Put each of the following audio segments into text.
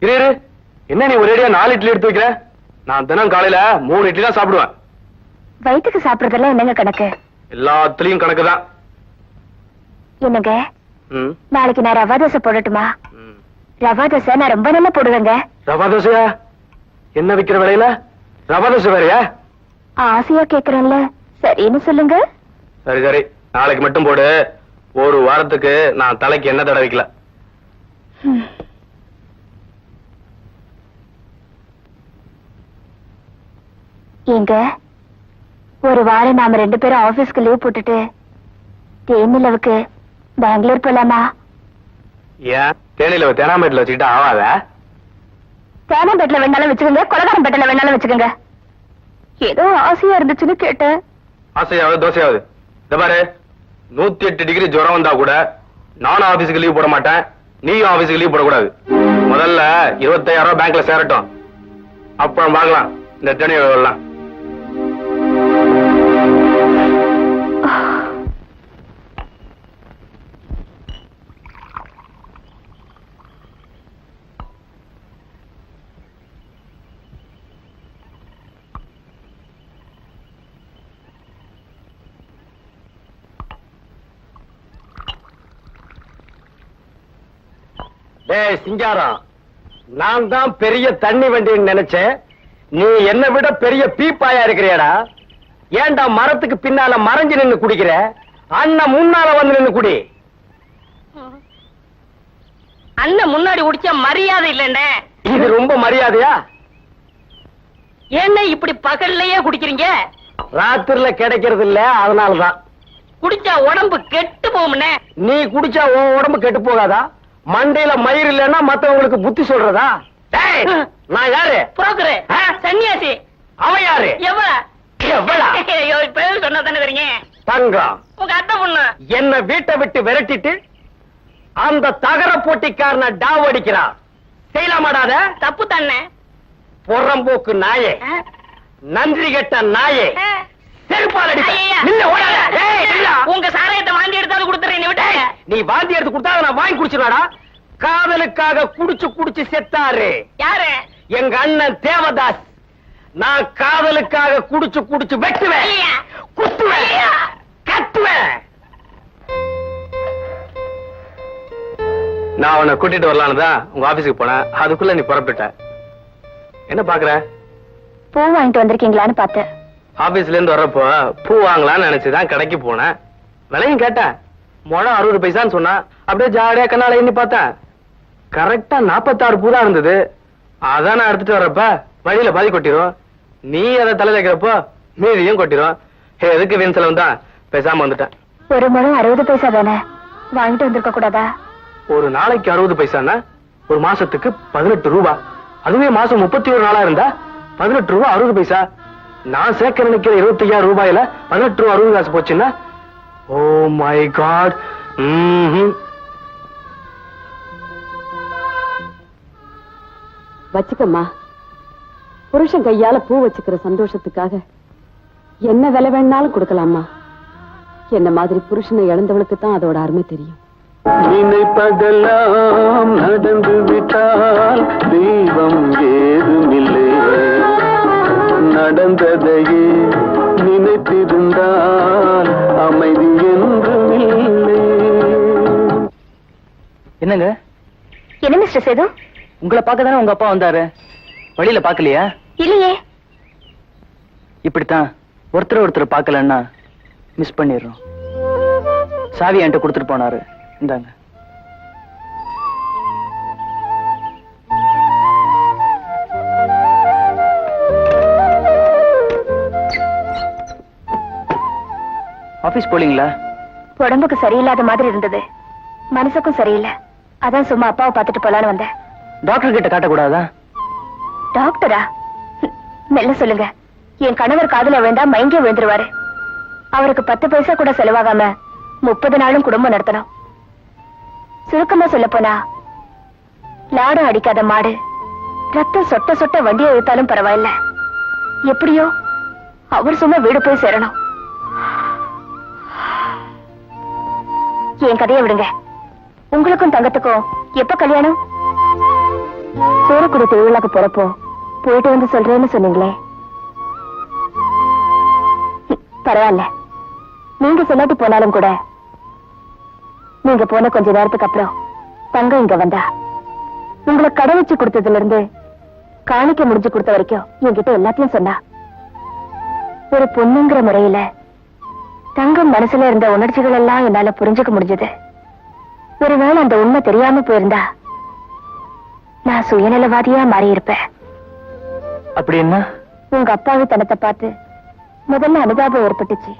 இரு இரு, என்ன நீ ஒரேடியா 4 இட்லி எடுத்து வைக்கிற? நான் தினம் காலையில 3 இட்லி தான் சாப்பிடுவேன். வயிற்றுக்கு சாப்பிடுறதெல்லாம் என்னங்க கணக்கு? எல்லாத்துலயும் கணக்குதான். என்னங்க, நாளைக்கு நான் ரவா தோசை போடட்டுமா? ரவா தோசை நான் ரொம்ப நல்லா போடுவேங்க. ரவா தோசையா? என்ன விக்கிற விலையில ரவா தோசை வேறையா? ஆசையா கேக்குறேன்ல, சரின்னு சொல்லுங்க. சரி சரி, நாளைக்கு மட்டும் போடு. ஒரு வாரத்துக்கு நான் தலைக்கு என்ன தடவிக்கல. ஏங்க, ஒரு வாரம் நாம 2 பேரும் ஆபீஸ்க்கு லீவ் போட்டுட்டு தேனிலவுக்கு பெங்களூர் போலாமா? ஏன் தேனிலவ தேனாம்பேட்டில் வச்சுக்கிட்டா ஆவாத? தேனாம்பேட்டில் வேணாலும் வச்சுக்கோங்க, கொலகாரம்பேட்டில் வேணாலும் வச்சுக்கோங்க. ஏதோ ஆசையா இருந்துச்சுன்னு கேட்டேன். ஆசையாவது தோசையாவது இந்த பாரு, 108 டிகிரி ஜுரம் வந்தா கூட நானும் ஆபீஸுக்கு லீவ் போட மாட்டேன், நீயும் ஆபீஸுக்கு லீவ் போடக்கூடாது. முதல்ல 25,000 ரூபாய் பேங்க்ல சேரட்டும், அப்புறம் வாங்கலாம் இந்த தேனிலவெல்லாம். சிங்காரம், நான் தான் பெரிய தண்ணி வண்டின்னு நினைச்சேன். நீ என்னை விட பெரிய பீப்பாயா இருக்கிறியடா. ஏன்டா மரத்துக்கு பின்னால மறைஞ்சு நின்னு குடிக்கிற? அண்ணன் முன்னால வந்து நின்னு குடி. அண்ணன் முன்னாடி குடிச்ச மரியாதை இல்லைண்ணே. இது ரொம்ப மரியாதையா? ஏன்னா இப்படி பகல்லையே குடிக்கிறீங்க? ராத்திரில கிடைக்கிறது இல்ல, அதனாலதான். குடிச்சா உடம்பு கெட்டு போகும்னே. நீ குடிச்சா உன் உடம்பு கெட்டு போகாதா? மண்டையில மயிர் இல்லன்னா மத்தவங்களுக்கு புத்தி சொல்றதா? நான் யாரு? புரோக்கரு, சன்னியாசி. அவன் யாரு? எவ்வளா? பேர் சொன்னா தானே தெரியுங்க. தங்கம், உங்க அத்தை பொண்ணு என்ன வீட்டை விட்டு விரட்டிட்டு அந்த தகர போட்டிக்காரனை டாவ் அடிக்கிறா. செய்யலாமாடாத? தப்பு தானே. புறம்போக்கு நாயே, நன்றி கெட்ட நாயே, செருப்பால் அடிப்பேன். நின்னு ஓடாத. உங்க சாராயத்தை வாந்தி எடுத்தாலும் கொடுத்துறேன். விட்ட நீ வாந்தி எடுத்து கொடுத்தா நான் வாங்கி குடிச்சிருவாடா. காதலுக்காக குடிச்சு குடிச்சு செத்தாரு யாரு? எங்க அண்ணன் தேவதாஸ். நான் காதலுக்காக குடிச்சு குடிச்சு வெட்டுவேன், குத்துவேன், கத்துவேன். நான் அவனை கூட்டிட்டு வரலான்னு தான் உங்க ஆபீஸுக்கு போனேன். அதுக்குள்ள நீ புறப்பட்ட. என்ன பாக்குற? பூ வாங்கிட்டு வந்திருக்கீங்களான்னு பார்த்தேன். ஆபீஸ்ல இருந்து வர்றப்போ பூ வாங்கலாம்னு நினைச்சுதான் கடைக்கு போனேன். விலையும் கேட்டேன். முழம் 60 பைசான்னு சொன்னா. அப்படியே ஜாலியா கண்ணால எண்ணி பார்த்தேன். கரெக்டா 46 பூ தான் இருந்தது. அதான் நான் எடுத்துட்டு வர்றப்ப வழியில பாதி கொட்டிரும். நீ அதை தலை வைக்கிறப்போ மீதியும் கொட்டிரும். எதுக்கு வீண் செலவு தான் பேசாம வந்துட்டேன். ஒரு முழம் 60 பைசா தானே, வாங்கிட்டு வந்திருக்க கூடாதா? ஒரு நாளைக்கு 60 பைசான்னா ஒரு மாசத்துக்கு 18 ரூபா. அதுவே மாசம் 31 நாளா இருந்தா 18 ரூபா 60 பைசா. நான் சேர்க்க நினைக்கிற 25,000 ரூபாயில 18 ரூபா 60 காசு போச்சுன்னா, ஓ மை காட். வச்சுக்கம்மா, புருஷன் கையால பூ வச்சுக்கிற சந்தோஷத்துக்காக என்ன விலை வேணாலும் கொடுக்கலாமா. என்ன மாதிரி புருஷனை இழந்தவளுக்கு தான் அதோட அருமை தெரியும். நினைப்பதெல்லாம் நடந்து விட்டால் தெய்வம் ஏதுமில்லை, நடந்ததையே நினைத்திருந்தால் அமைதி என்றும் இல்லை. என்னங்க? என்ன மிஸ்டர் சேது? உங்களை பார்க்க தானே உங்க அப்பா வந்தாரு, வழியில பாக்கலையா? இல்லையே. இப்படித்தான் ஒருத்தர் பார்க்கலன்னா மிஸ் பண்ணிடுறோம். சாவி என்கிட்ட கொடுத்துட்டு போனாரு, இந்தாங்க. ஆபீஸ் போலீங்களா? உடம்புக்கு சரியில்லாத மாதிரி இருந்தது, மனசுக்கும் சரியில்லை. அதான் சும்மா அப்பாவை பார்த்துட்டு போலான்னு வந்தேன். டாக்டர் கிட்ட காட்டக்கூடாதா? டாக்டரா? மெல்ல சொல்லுங்க. என் கணவர் காதுல விழுந்தா மயங்கி விழுந்துருவாரு. அவருக்கு 10 பைசா கூட செலவாகாம 30 நாளும் குடும்பம் நடத்தணும். சுருக்கமா சொல்ல போனா, லாடம் அடிக்காத மாடு ரத்தம் சொட்ட சொட்ட வண்டியை இழுத்தாலும் பரவாயில்ல, எப்படியோ அவர் சும்மா வீடு போய் சேரணும். என் கதையை விடுங்க. உங்களுக்கும் தங்கத்துக்கும் எப்ப கல்யாணம்? சூரக்குடி திருவிழாக்கு போறப்போ போயிட்டு வந்து சொல்றேன்னு சொன்னீங்களே. பரவாயில்ல, நீங்க சொல்லாட்டி போனாலும் கூட நீங்க போன கொஞ்ச நேரத்துக்கு அப்புறம் தங்கம் இங்க வந்தா உங்களை கடை வச்சு கொடுத்ததுல இருந்து காணிக்க முடிஞ்சு கொடுத்த வரைக்கும் என்கிட்ட எல்லாத்தையும் சொன்னா. ஒரு பொண்ணுங்கிற முறையில தங்கம் மனசுல இருந்த உணர்ச்சிகள் எல்லாம் என்னால புரிஞ்சுக்க முடிஞ்சது. ஒருவேளை அந்த உண்மை தெரியாம போயிருந்தா நான் சுயநலவாதியா மாறி இருப்பேன். அப்படி என்ன? உங்க அப்பாவி தனத்தை பார்த்து முதல்ல அனுதாபம் ஏற்பட்டுச்சு.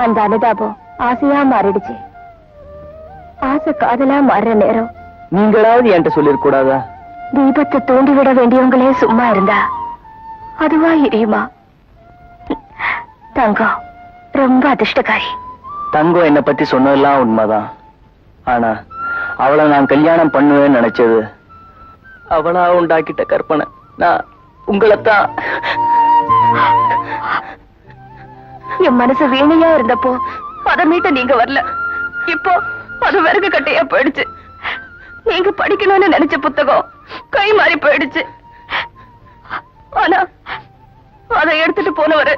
அந்த அனுதாபம் ஆசையா மாறிடுச்சு. ஆசை காதலா மாறுற நேரம் நீங்களாவது என்கிட்ட சொல்லிருக்க கூடாதா? தீபத்தை தூண்டிவிட வேண்டியவங்களே சும்மா இருந்தா அதுவா எரியுமா? தங்கம் ரொம்ப அதிர்ஷ்டக்காரி. தங்கம் என்னை பத்தி சொன்னதெல்லாம் உண்மைதான். ஆனா அவளை நான் கல்யாணம் பண்ணுவேன்னு நினைச்சது அவளா உண்டாக்கிட்ட கற்பனை. நான் உங்களைத்தான். என் மனசு வீணையா இருந்தப்போ அதை மீட்ட நீங்க வரல. இப்போ அது விறகு கட்டையா போயிடுச்சு. நீங்க படிக்கணும்னு நினைச்ச புத்தகம் கை மாறி போயிடுச்சு. ஆனா அதை எடுத்துட்டு போனவரு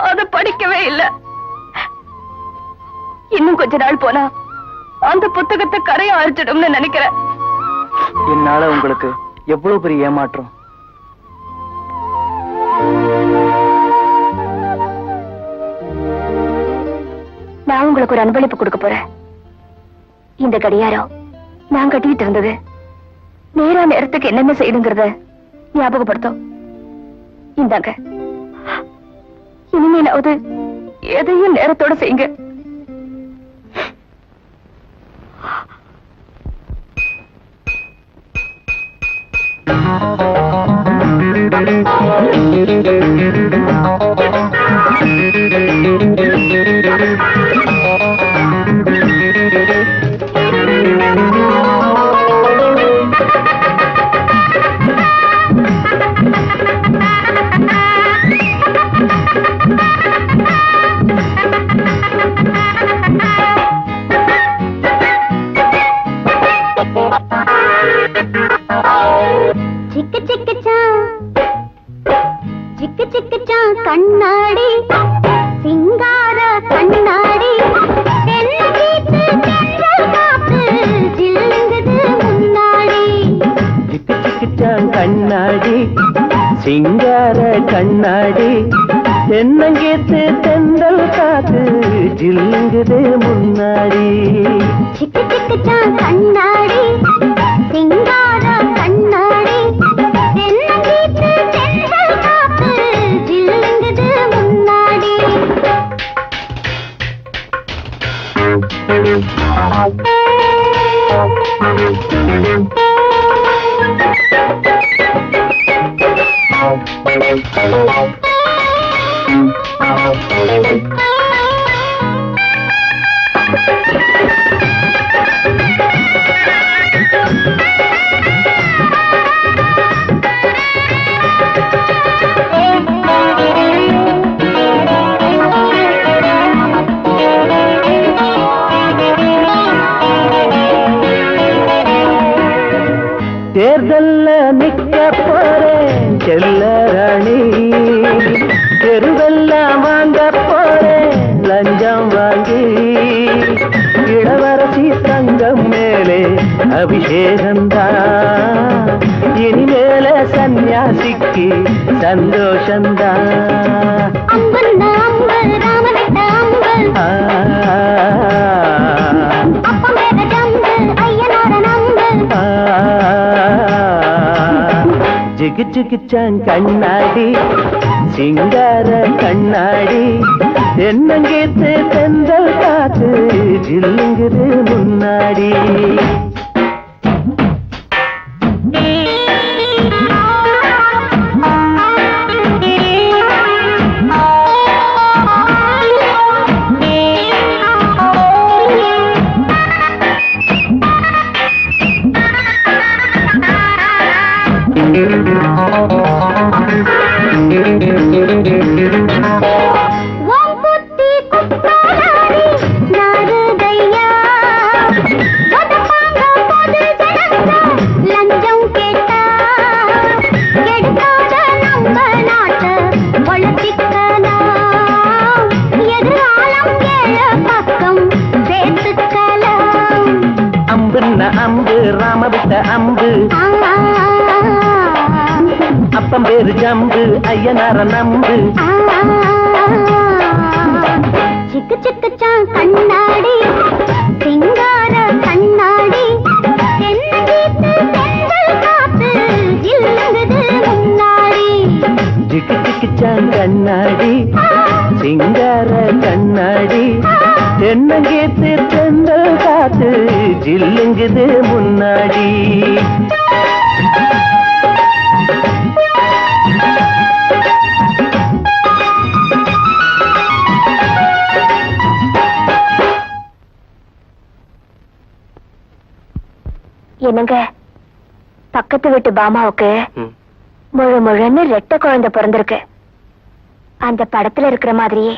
அதை படிக்கவே இல்லை. இன்னும் கொஞ்ச நாள் போனா அந்த புத்தகத்தை கரையா அரிச்சிடும்னு நினைக்கிறேன். என்னால உங்களுக்கு எவ்வளவு பெரிய ஏமாற்றம். நான் உங்களுக்கு ஒரு அன்பளிப்பு கொடுக்க போறேன். இந்த கடியாரம் நான் கட்டிட்டு இருந்தது நேரா நேரத்துக்கு என்னென்ன செய்யணுங்கிறத ஞாபகப்படுத்தும். இந்தாங்க. இனிமேலாவது எதையும் நேரத்தோட செய்யுங்க. கண்ணாடி சிங்கார கண்ணாடி முன்னாடி கண்ணாடி சிங்கார கண்ணாடி தென்னங்கேத்து தென்றல் காத்து ஜில்லுங்குது முன்னாடி. சிக்கு சிக்கு சான் கண்ணாடி சிங்கார கண்ணாடி தென்னங்கேத்து தென்றல் காத்து ஜில்லுங்குது முன்னாடி. தேர்தல்ல நிக்க போறேன் செல்ல ராணி, தெருவெல்லாம் வாங்க போறேன் லஞ்சம் வாங்கி. இளவரசி தங்கம் மேலே அபிஷேகம்தான், இனிமேல சன்னியாசிக்கு சந்தோஷம்தான். அம்பல் அம்பல் ராமனிட்ட அம்பல் அப்பமேத ஜம்பல் ஐயனார நம்பல். ஜிகு ஜிகுச்சான் கண்ணாடி சிங்கார கண்ணாடி தென்னங்கேத்து தென்றல் காத்து ஜில்லுங்குது முன்னாடி. ஓம் புத்தி குப்பாரி நாருதையா வதப்பாங்க ராம விட்ட அம்பு அப்பம் பேரு ஜம்பு ஐயனார நம்பு சிக்கு சிக்குச்சான் கண்ணாடி சிங்கார கண்ணாடி காத்து இல்லங்குது முன்னாடி ஜிக்கு ஜிக்குச்சான் கண்ணாடி சிங்கார கண்ணாடி தென்னங்கேத்து தென்றல் காத்து ஜில்லுங்குது முன்னாடி என்னங்க பக்கத்து வீட்டு பாமாவுக்கு ம். முழு முழுன்னு ரெட்டை குழந்தை பிறந்திருக்கு. அந்த படத்துல இருக்கிற மாதிரியே.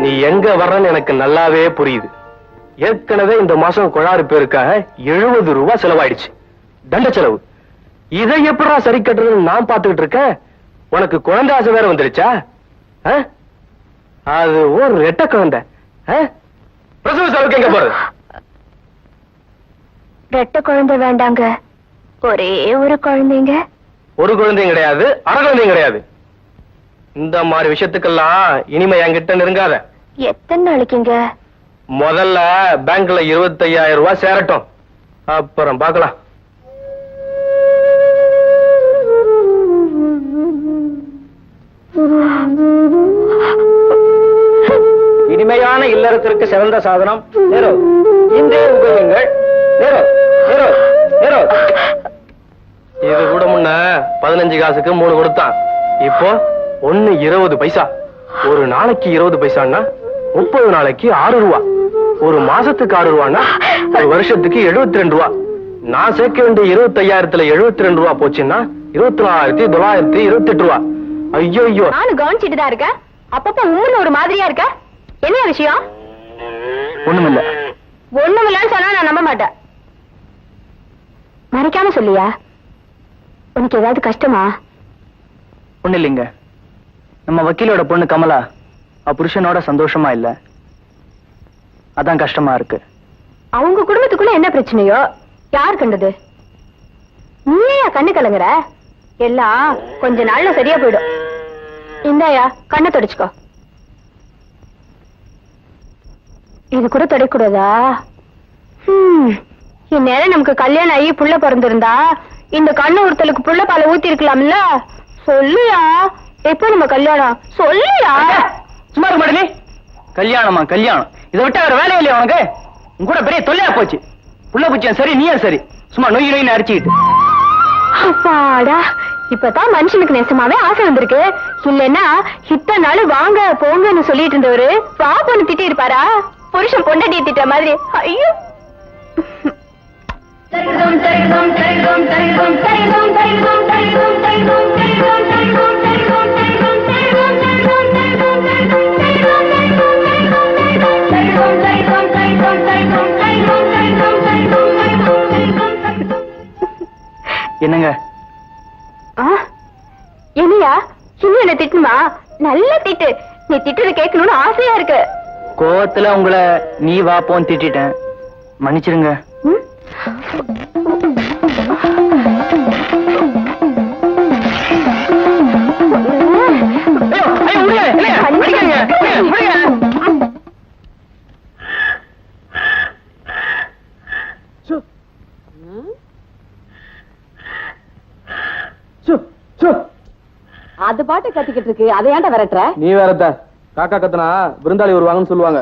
நீ எங்க வர்றன்னு எனக்கு நல்லாவே புரியுது. ஏற்கனவே இந்த மாசம் கொழாறு பேருக்காக 70 ரூபாய் செலவாயிடுச்சு, தண்ட செலவு. இதை எப்படா சரி கட்டுறதுன்னு நான் பாத்துக்கிட்டு இருக்கேன். உனக்கு குழந்தை ஆசை வேற வந்துருச்சா? ஆ? அது ஒரு ரெட்டை குழந்தை. ஆ? பிரசவ செலவுக்கு எங்க போறது? ரெட்டை குழந்தை வேண்டாங்க, ஒரே ஒரு குழந்தைங்க. ஒரு குழந்தையும் கிடையாது, அரை குழந்தையும் கிடையாது. இந்த மாதிரி விஷயத்துக்கெல்லாம் இனிமே என்கிட்ட நெருங்காத. எத்தனை நாளைக்குங்க? முதல்ல பேங்க்ல 25,000 ரூபாய் சேரட்டும், அப்புறம் பார்க்கலாம். இனிமையான இல்லறத்திற்கு சிறந்த சாதனம் நேரோ. இன்றே உபயோகங்கள் நேரோ நேரோ நேரோ. இது கூட முன்ன 15 காசுக்கு 3 கொடுத்தான். இப்போ 1 20 பைசா. ஒரு நாளைக்கு 20 பைசான்னா 30 நாளைக்கு 6 ரூபா. ஒரு மாசத்துக்கு 6 ரூபான்னா ஒரு வருஷத்துக்கு 72 ரூபா. நான் சேர்க்க வேண்டிய 25,000த்துல 72 ரூபா போச்சுன்னா 24,928 ரூபா. ஐயோ ஐயோ. நானும் கவனிச்சுட்டு தான் இருக்கேன். அப்பப்ப உம்முன்னு ஒரு மாதிரியா இருக்க. என்ன விஷயம்? ஒண்ணுமில்ல. ஒண்ணுமில்லன்னு சொன்னா நான் நம்ப மாட்டேன். மறைக்காம சொல்லியா? உனக்கு ஏதாவது கஷ்டமா? ஒண்ணு இல்லைங்க. நம்ம வக்கீலோட பொண்ணு கமலா புருஷனோட சந்தோஷமா இல்ல, அதான் கஷ்டமா இருக்கு. அவங்க குடும்பத்துக்குள்ள என்ன பிரச்சனையோ யார் கண்டது? நீயா கண்ணு கலங்குற? எல்லாம் கொஞ்ச நாள்ல சரியா போயிடும். இந்தாயா கண்ணை தொடச்சுக்கோ. இது கூட தொடக்கூடாதா? இந்நேரம் நமக்கு கல்யாணம் ஆகி புள்ள பிறந்திருந்தா இந்த கண்ணு ஒருத்தலுக்கு புள்ள பாலை ஊத்தி இருக்கலாம்ல. சொல்லுயா, எப்ப நம்ம கல்யாணம்? சொல்லுயா. சும்மா இருக்க மாட்டே. கல்யாணமா கல்யாணம், இதை விட்டா வேற வேலையே இல்லையா உனக்கு? உன் கூட பெரிய தொல்லையா போச்சு. புள்ள பூச்சியும் சரி, நீயும் சரி, சும்மா நொய் நொய்னு அடிச்சுக்கிட்டு. அப்பாடா, இப்பதான் மனுஷனுக்கு நெசமாவே ஆசை வந்திருக்கு. இல்லன்னா இத்தனை நாள் வாங்க போங்கன்னு சொல்லிட்டு இருந்தவரு வா பொண்ணு திட்டி இருப்பாரா? புருஷன் பொண்டாட்டியை திட்ட மாதிரி. ஐயோ. என்னங்க? என்னையா இன்னும் என்ன திட்டுமா? நல்ல திட்டு. நீ திட்டுறத கேட்கணும்னு ஆசையா இருக்கு. கோவத்துல உங்களை நீ வாப்போன்னு திட்டிட்டேன், மன்னிச்சிருங்க. ம்? அது பாட்டு கத்திக்கிட்டு இருக்கு, அதை ஏன்டா விரட்டுற? நீ வேறத்த காக்கா கத்துனா விருந்தாளி வருவாங்கன்னு சொல்லுவாங்க.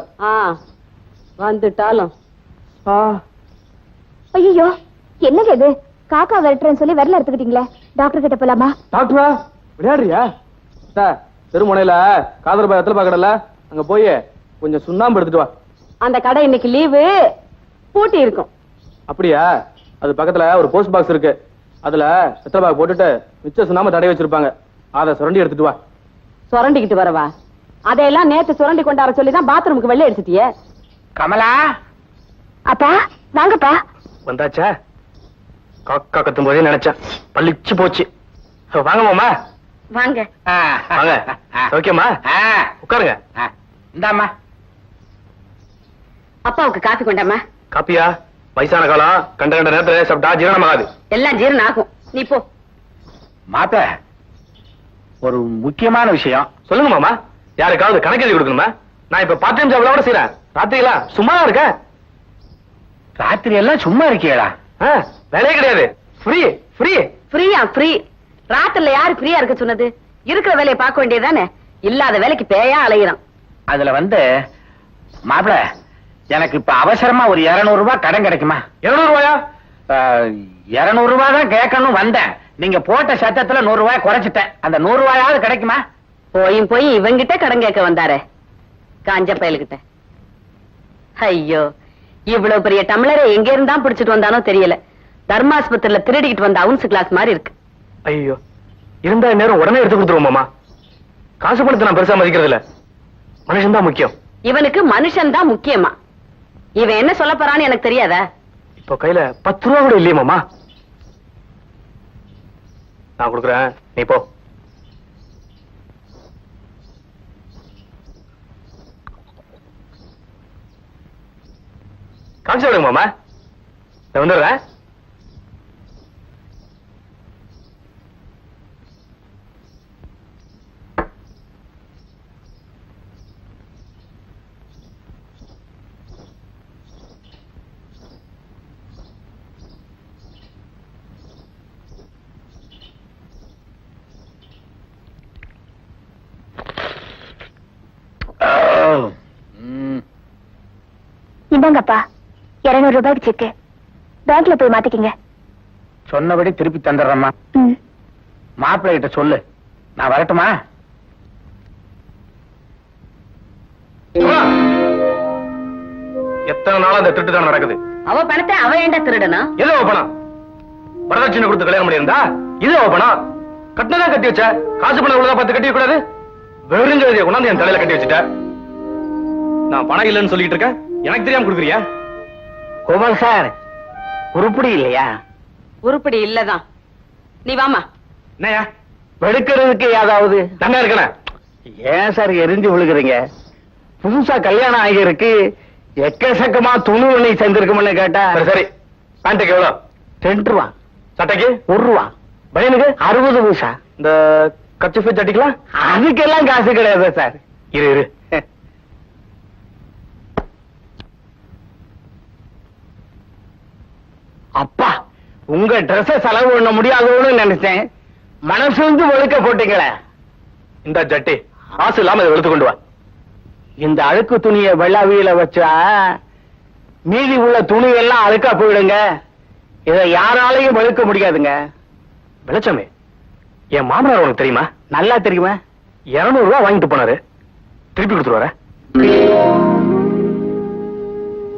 வந்துட்டாலும். ஐயோ, என்னங்க இது? காக்கா விரட்டுறேன்னு சொல்லி விரல எடுத்துக்கிட்டீங்களே, டாக்டர் கிட்ட போலாமா? டாக்டரா விளையாடுறியா? தெருமுனையில காதர் பாய் வெத்தலை பாக்கடல, அங்க போய் கொஞ்சம் சுண்ணாம்பு எடுத்துட்டு வா. அந்த கடை இன்னைக்கு லீவு, பூட்டி இருக்கும். அப்படியா? அது பக்கத்துல ஒரு போஸ்ட் பாக்ஸ் இருக்கு, அதுல வெத்தலை பாக்கு போட்டுட்டு மிச்ச சுண்ணாம்பு தடவி வச்சிருப்பாங்க, அதை சுரண்டி எடுத்துட்டு வா. சுரண்டிக்கிட்டு வரவா? அதையெல்லாம் நேத்து சுரண்டி கொண்டார சொல்லிதான் பாத்ரூமுக்கு வெள்ளை எடுத்துட்டியே. கமலா, அப்பா வாங்கப்பா. வந்தாச்சா? காக்கா கத்தும் போதே நினைச்சேன், பளிச்சு போச்சு. வாங்க மாமா. வாங்க. வாங்க. ஓகேம்மா, உட்காருங்க. இந்தாம்மா. அப்பாவுக்கு காபி கொண்டாமா. காப்பியா? வயசான காலம், கண்ட கண்ட நேரத்துல சாப்பிட்டா ஜீரணம் ஆகாது. எல்லாம் ஜீரணம் ஆகும். நீ போ. மாத்த ஒரு முக்கியமான விஷயம். சொல்லுங்க மாமா. யாருக்காவது கணக்கு எழுதி கொடுக்கணுமா? நான் இப்ப பார்ட் டைம் ஜாப்ல கூட செய்யறேன். ராத்திரிலாம் சும்மா இருக்கேன். ராத்திரி எல்லாம் சும்மா இருக்கீங்களா? வேலையே கிடையாது. ஃப்ரீ ஃப்ரீ ஃப்ரீயா? ஃப்ரீ? ராத்திரில யாரு ஃப்ரீயா இருக்க சொன்னது? இருக்கிற வேலையை பார்க்க வேண்டியதானே. இல்லாத வேலைக்கு பேயா அலையிறான். அதுல மாப்பிள, எனக்கு இப்ப அவசரமா ஒரு 200 ரூபாய் கடன் கிடைக்குமா? 200 ரூபாயா? 200 ரூபாய் தான் கேட்கணும் வந்தேன். நீங்க போட்ட சத்தத்துல 100 ரூபாய் குறைச்சிட்டேன். அந்த 100 ரூபாயாவது கிடைக்குமா? போய் இவங்கிட்ட கடன் கேட்க வந்தாரே, காஞ்ச பயலுகிட்ட. ஐயோ, இவ்வளவு பெரிய டம்ளரை எங்க இருந்தா பிடிச்சிட்டு வந்தானோ தெரியல. தர்மாஸ்பத்திரியில திருடிக்கிட்டு வந்த அவுன்ஸ் கிளாஸ் மாதிரி இருக்கு. ஐயோ, இருந்தா நேரம் உடனே எடுத்து கொடுத்துருவோம் மாமா. காசு பணத்தை நான் பெருசா மதிக்கிறது இல்ல. மனுஷன் தான் முக்கியம். இவனுக்கு மனுஷன் தான் முக்கியமா? இவன் என்ன சொல்ல போறான்னு எனக்கு தெரியாதா? இப்போ கையில 10 ரூபா கூட இல்லையே மாமா. நான் கொடுக்குறேன், நீ போ. காமிச்சு விடுங்க மாமா. நான் வந்துடுறேன். இந்தாங்கப்பா 200 ரூபாய்க்கு செக்கு. பேங்க்ல போய் மாத்திக்கிங்க. சொன்னபடி திருப்பி தந்துடுறேம்மா. ம். மாப்பிள்ளை கிட்ட சொல்லு. நான் வரட்டுமா? எத்தனை நாளா அந்த திருட்டு தான் நடக்குது. அவ பணத்தை அவ ஏண்டா திருடணும்? எது அவ பணம்? வரதட்சணை கொடுத்து கல்யாணம் பண்ணியிருந்தா இது அவ பணம். கட்டினதான் கட்டி வச்ச. காசு பணம் உள்ளதா பார்த்து கட்டி கூடாது. வெறுஞ்செழுதிய கொண்டாந்து என் தலையில கட்டி வச்சுட்ட. நான் பணம் இல்லைன்னு சொல்லிட்டு இருக்கேன், எனக்கு தெரியாம கொடுக்குறியா? கோபால் சார், உருப்படி இல்லையா? உருப்படி இல்லதான். நீ வாமா. என்னையா வெடுக்கிறதுக்கு ஏதாவது தங்க இருக்கன? ஏன் சார் எரிஞ்சு விழுகிறீங்க? புதுசா கல்யாணம் ஆகியிருக்கு, எக்கச்சக்கமா துணி ஒண்ணி சேர்ந்திருக்கும்னு கேட்டா. சரி சரி, பேண்ட்டுக்கு எவ்வளவு? 2 ரூபா. சட்டைக்கு 1 ரூபா. பையனுக்கு 60 பைசா. இந்த கச்சிஃபி சட்டிக்கலாம் அதுக்கெல்லாம் காசு கிடையாது சார். இரு இரு. அப்பா, உங்க ட்ரெஸ் செலவு பண்ண முடியாதோன்னு நினைச்சேன். மனசு வந்து ஒழுக்க போட்டீங்களே. இந்த ஜட்டி காசு இல்லாம இதை எடுத்து கொண்டு வா. இந்த அழுக்கு துணியை வெள்ளாவியில வச்சா மீதி உள்ள துணி எல்லாம் அழுக்கா போயிடுங்க. இதை யாராலையும் வெளுக்க முடியாதுங்க. வெளிச்சமே, என் மாமனார் உனக்கு தெரியுமா? நல்லா தெரியுமா? 200 ரூபாய் வாங்கிட்டு போனாரு, திருப்பி கொடுத்துருவாரு.